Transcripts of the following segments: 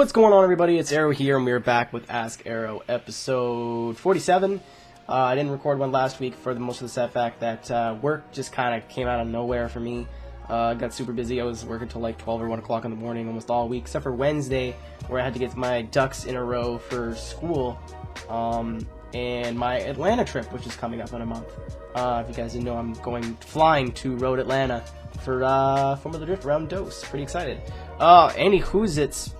What's going on, everybody? It's Aero here, and we're back with Ask Aero episode 47. I didn't record one last week for most of the sad fact that work just kind of came out of nowhere for me. I got super busy. I was working till like 12 or 1 o'clock in the morning almost all week, except for Wednesday, where I had to get my ducks in a row for school, and my Atlanta trip, which is coming up in a month. If you guys didn't know, I'm flying to Road Atlanta for Formula Drift around Dose. Pretty excited. It's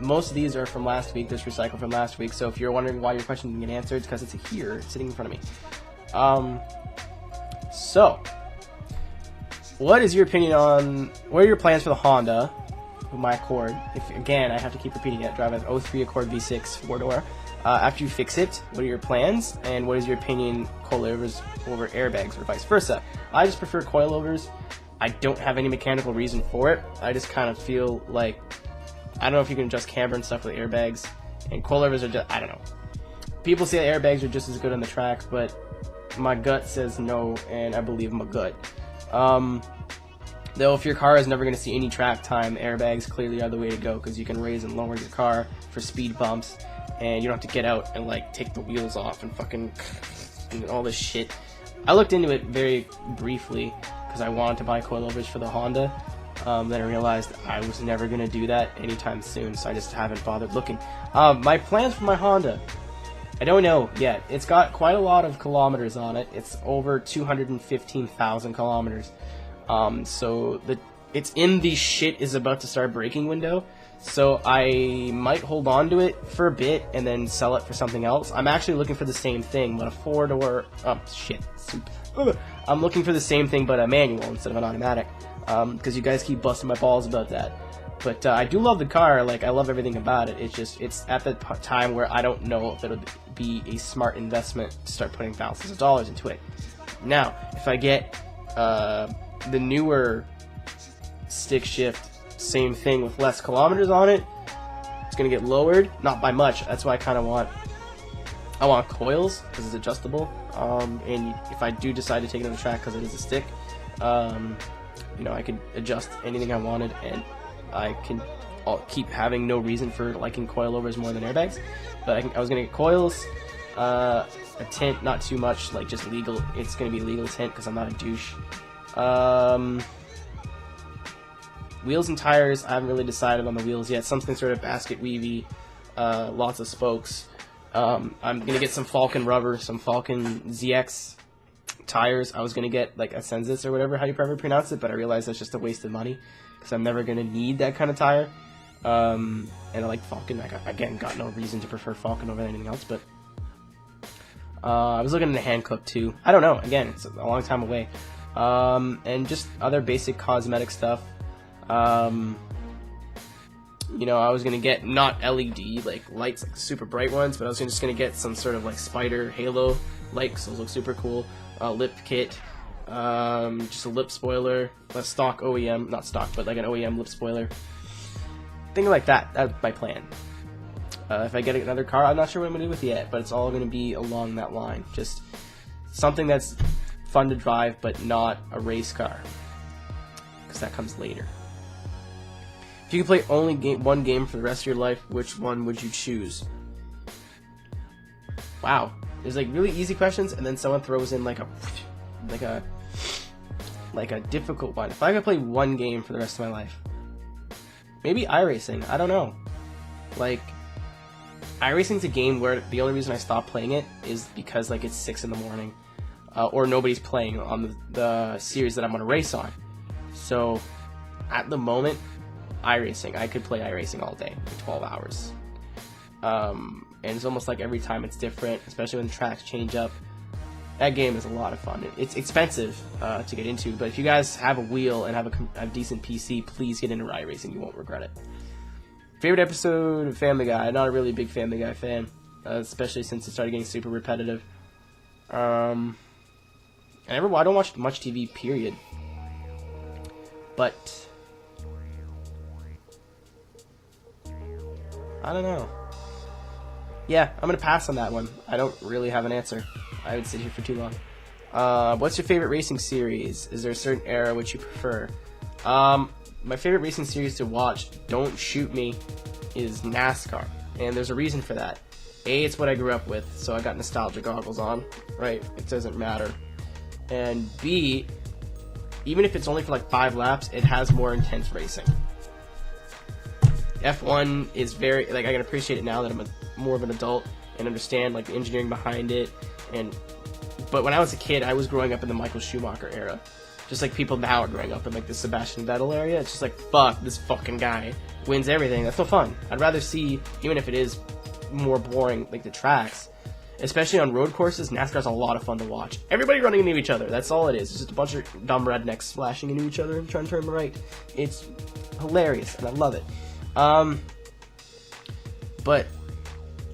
most of these are from last week. There's recycled from last week. So if you're wondering why your question didn't get answered, it's because it's here, sitting in front of me. So what is your opinion on, what are your plans for the Honda, my Accord? Again, I have to keep repeating it. Drive an 03 Accord V6 4-door. After you fix it, what are your plans, and what is your opinion, coilovers over airbags, or vice versa? I just prefer coilovers. I don't have any mechanical reason for it. I just kind of feel like, I don't know if you can adjust camber and stuff with airbags, and coilovers are just, I don't know. People say airbags are just as good on the track, but my gut says no, and I believe my gut. Though if your car is never going to see any track time, airbags clearly are the way to go, because you can raise and lower your car for speed bumps, and you don't have to get out and like take the wheels off and fucking and all this shit. I looked into it very briefly because I wanted to buy coilovers for the Honda. Then I realized I was never going to do that anytime soon, so I just haven't bothered looking. My plans for my Honda, I don't know yet. It's got quite a lot of kilometers on it. It's over 215,000 kilometers. So it's in the shit is about to start breaking window. So I might hold on to it for a bit and then sell it for something else. I'm actually looking for the same thing, but a 4-door. I'm looking for the same thing, but a manual instead of an automatic. Because you guys keep busting my balls about that. But I do love the car. Like, I love everything about it. it's at the time where I don't know if it'll be a smart investment to start putting thousands of dollars into it. Now, if I get the newer stick shift, same thing with less kilometers on it, it's gonna get lowered, not by much. That's why I kind of want coils, because it's adjustable. And if I do decide to take it on the track because it is a stick, you know, I could adjust anything I wanted, and I'll keep having no reason for liking coilovers more than airbags. But I was gonna get coils, a tint, not too much, like just legal. It's gonna be legal tint because I'm not a douche. Wheels and tires, I haven't really decided on the wheels yet. Something sort of basket weavy, lots of spokes. I'm gonna get some Falcon rubber, some Falcon ZX tires. I was gonna get like a Sensus or whatever, how you probably pronounce it, but I realized that's just a waste of money because I'm never gonna need that kind of tire. And I like Falcon. I got no reason to prefer Falcon over anything else, but I was looking at a Hankook too. I don't know. Again, it's a long time away. And just other basic cosmetic stuff. You know, I was gonna get not LED like lights, like super bright ones, but I was just gonna get some sort of like spider halo light, because those look super cool. Lip kit, just a lip spoiler, a stock OEM, not stock, but like an OEM lip spoiler, thing like that. That's my plan. If I get another car, I'm not sure what I'm gonna do with it yet, but it's all gonna be along that line. Just something that's fun to drive, but not a race car, because that comes later. If you could play only one game for the rest of your life, which one would you choose? Wow, there's like really easy questions, and then someone throws in like a difficult one. If I could play one game for the rest of my life, maybe iRacing. I don't know. Like, iRacing's a game where the only reason I stopped playing it is because like it's 6 in the morning, or nobody's playing on the series that I'm gonna race on. So at the moment, iRacing. I could play iRacing all day, 12 hours. And it's almost like every time it's different, especially when the tracks change up. That game is a lot of fun. It's expensive to get into, but if you guys have a wheel and have a decent PC, please get into iRacing. You won't regret it. Favorite episode of Family Guy? I'm not a really big Family Guy fan, especially since it started getting super repetitive. I don't watch much TV, period. But I don't know. Yeah, I'm going to pass on that one. I don't really have an answer. I would sit here for too long. What's your favorite racing series? Is there a certain era which you prefer? my favorite racing series to watch, don't shoot me, is NASCAR. And there's a reason for that. A, it's what I grew up with, so I got nostalgia goggles on, right? It doesn't matter. And B, even if it's only for like 5 laps, it has more intense racing. F1 is very, like, I can appreciate it now that I'm more of an adult and understand like the engineering behind it. But when I was a kid, I was growing up in the Michael Schumacher era. Just like people now are growing up in like the Sebastian Vettel area. It's just like, fuck, this fucking guy wins everything. That's no fun. I'd rather see, even if it is more boring, like the tracks, especially on road courses, NASCAR's a lot of fun to watch. Everybody running into each other. That's all it is. It's just a bunch of dumb rednecks splashing into each other and trying to turn right. It's hilarious, and I love it. But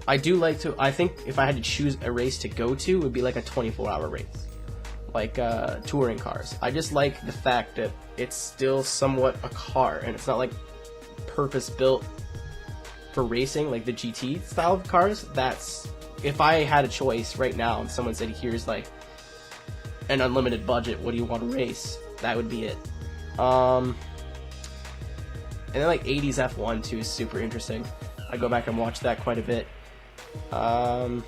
I do like to, I think if I had to choose a race to go to, it would be like a 24-hour race. Like touring cars. I just like the fact that it's still somewhat a car, and it's not like purpose-built for racing, like the GT style of cars. That's, if I had a choice right now and someone said, here's like an unlimited budget, what do you want to race? That would be it. And then like 80s F1 too is super interesting. I go back and watch that quite a bit. I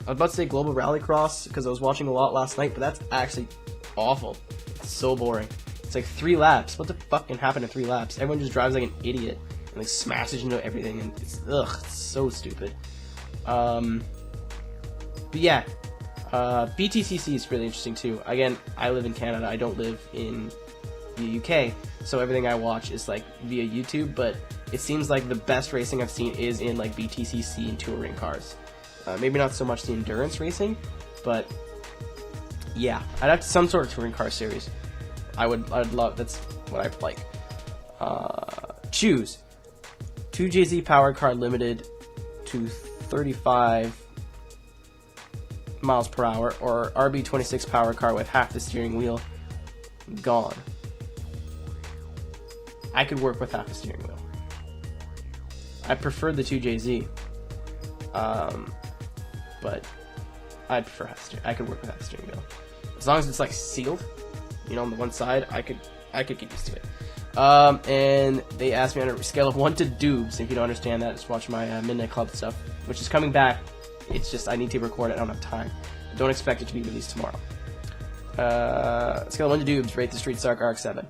was about to say Global Rallycross because I was watching a lot last night, but that's actually awful. It's so boring. It's like 3 laps. What the fuck can happen in 3 laps? Everyone just drives like an idiot and like smashes into everything, and it's so stupid. But yeah, BTCC is really interesting too. Again, I live in Canada. I don't live in the UK, so everything I watch is like via YouTube. But it seems like the best racing I've seen is in like BTCC and touring cars. Maybe not so much the endurance racing, but yeah, I'd have some sort of touring car series. I'd love, that's what I'd like. Choose 2JZ powered car limited to 35 miles per hour, or RB26 powered car with half the steering wheel gone. I could work with half the steering wheel. I prefer the 2JZ. But I'd prefer half steering. I could work with half steering wheel, as long as it's like sealed, you know, on the one side. I could get used to it. And they asked me on a scale of 1 to doobs. If you don't understand that, just watch my Midnight Club stuff, which is coming back. It's just I need to record it. I don't have time. Don't expect it to be released tomorrow. Scale of 1 to doobs. Rate the Street Stark RX-7.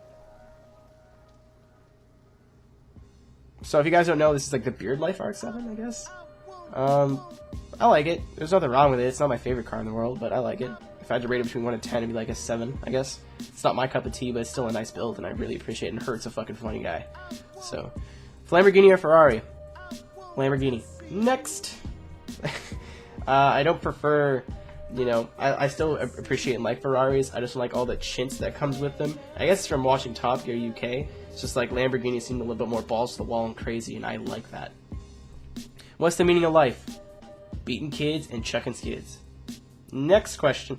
So if you guys don't know, this is like the Beard Life RX-7, I guess. I like it. There's nothing wrong with it. It's not my favorite car in the world, but I like it. If I had to rate it between 1 and 10, it'd be like a 7, I guess. It's not my cup of tea, but it's still a nice build, and I really appreciate it, and Hert's a fucking funny guy. So, Lamborghini or Ferrari? Lamborghini. Next! I don't prefer, you know, I still appreciate and like Ferraris. I just don't like all the chintz that comes with them. I guess from watching Top Gear UK, it's just like Lamborghini seem a little bit more balls to the wall and crazy, and I like that. What's the meaning of life? Beating kids and chucking skids. Next question.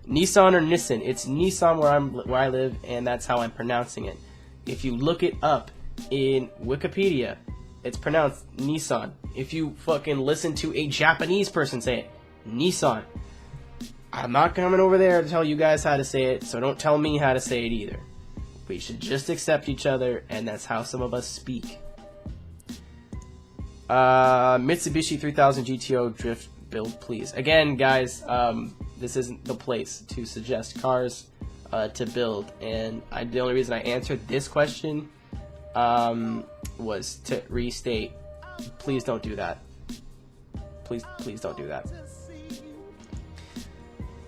Nissan or Nissan? It's Nissan where I live, and that's how I'm pronouncing it. If you look it up in Wikipedia, it's pronounced Nissan. If you fucking listen to a Japanese person say it, Nissan. I'm not coming over there to tell you guys how to say it, so don't tell me how to say it either. We should just accept each other, and that's how some of us speak. Mitsubishi 3000 GTO drift build, please. Again, guys, this isn't the place to suggest cars to build, and the only reason I answered this question was to restate, please don't do that. Please don't do that.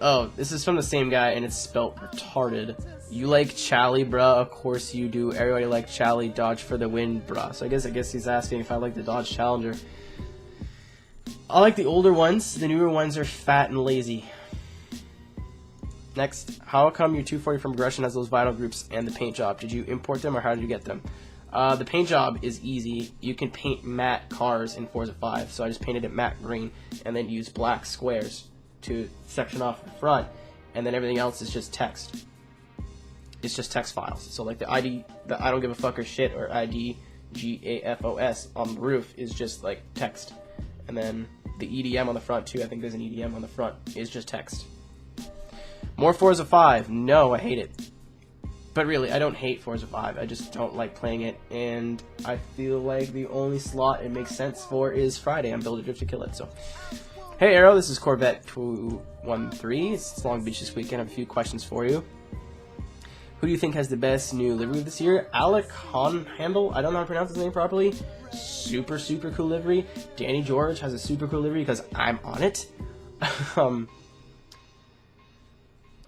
Oh, this is from the same guy, and it's spelt retarded. You like Chally, bruh? Of course you do. Everybody like Chally. Dodge for the win, bruh. So I guess he's asking if I like the Dodge Challenger. I like the older ones. The newer ones are fat and lazy. Next, how come your 240 from Progression has those vinyl groups and the paint job? Did you import them or how did you get them? The paint job is easy. You can paint matte cars in Forza 5. So I just painted it matte green and then used black squares to section off the front. And then everything else is just text. It's just text files. So like the ID, the I don't give a fuck or shit, or ID GAFOS on the roof is just like text. And then the EDM on the front too, I think there's an EDM on the front, is just text. More Forza 5. No, I hate it. But really, I don't hate Forza 5. I just don't like playing it, and I feel like the only slot it makes sense for is Friday. I'm building Drift to kill it. So, hey Aero, this is Corvette 213. It's Long Beach this weekend. I have a few questions for you. Who do you think has the best new livery this year? Alec Handel. I don't know how to pronounce his name properly. Super cool livery. Danny George has a super cool livery because I'm on it.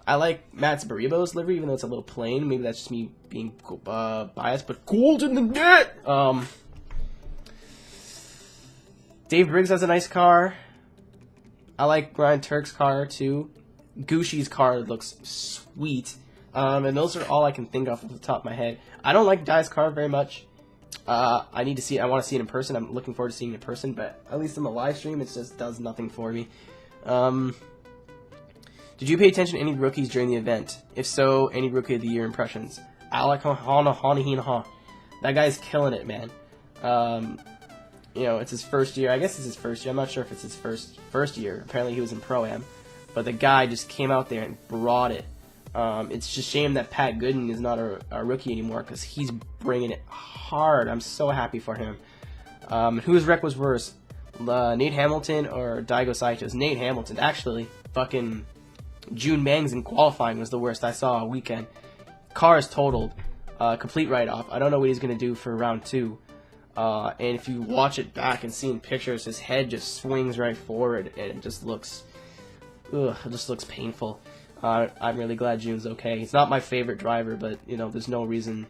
I like Matt's Baribo's livery, even though it's a little plain. Maybe that's just me being biased, but gold in the net! Dave Briggs has a nice car. I like Ryan Turk's car, too. Gushi's car looks sweet. And those are all I can think of off the top of my head. I don't like Dai's car very much. I need to see it. I want to see it in person. I'm looking forward to seeing it in person, but at least in the live stream, it just does nothing for me. Did you pay attention to any rookies during the event? If so, any Rookie of the Year impressions? Alec Hanahanahina. That guy's killing it, man. You know, it's his first year. I guess it's his first year. I'm not sure if it's his first year. Apparently he was in Pro-Am. But the guy just came out there and brought it. It's just a shame that Pat Gooden is not a rookie anymore because he's bringing it hard. I'm so happy for him. Whose wreck was worse? Nate Hamilton or Daigo Saito's? Nate Hamilton. Actually, fucking June Mang's in qualifying was the worst I saw all weekend. Car is totaled. Complete write-off. I don't know what he's going to do for round 2. And if you watch it back and see in pictures, his head just swings right forward and it just looks painful. I'm really glad June's okay. He's not my favorite driver, but, you know, there's no reason...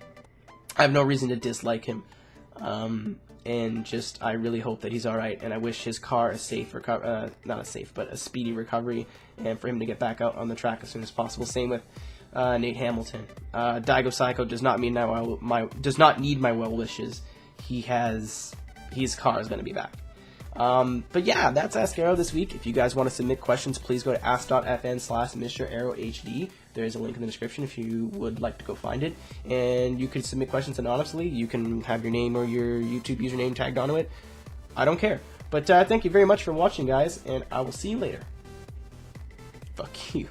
I have no reason to dislike him. And just, I really hope that he's alright, and I wish his car a safe not a safe, but a speedy recovery, and for him to get back out on the track as soon as possible. Same with Nate Hamilton. Daigo Saito does not need my well wishes. His car is going to be back. But yeah, that's Ask Aero this week. If you guys want to submit questions, please go to ask.fn/MrAeroHD. There is a link in the description if you would like to go find it. And you can submit questions anonymously. You can have your name or your YouTube username tagged onto it. I don't care. But thank you very much for watching, guys, and I will see you later. Fuck you.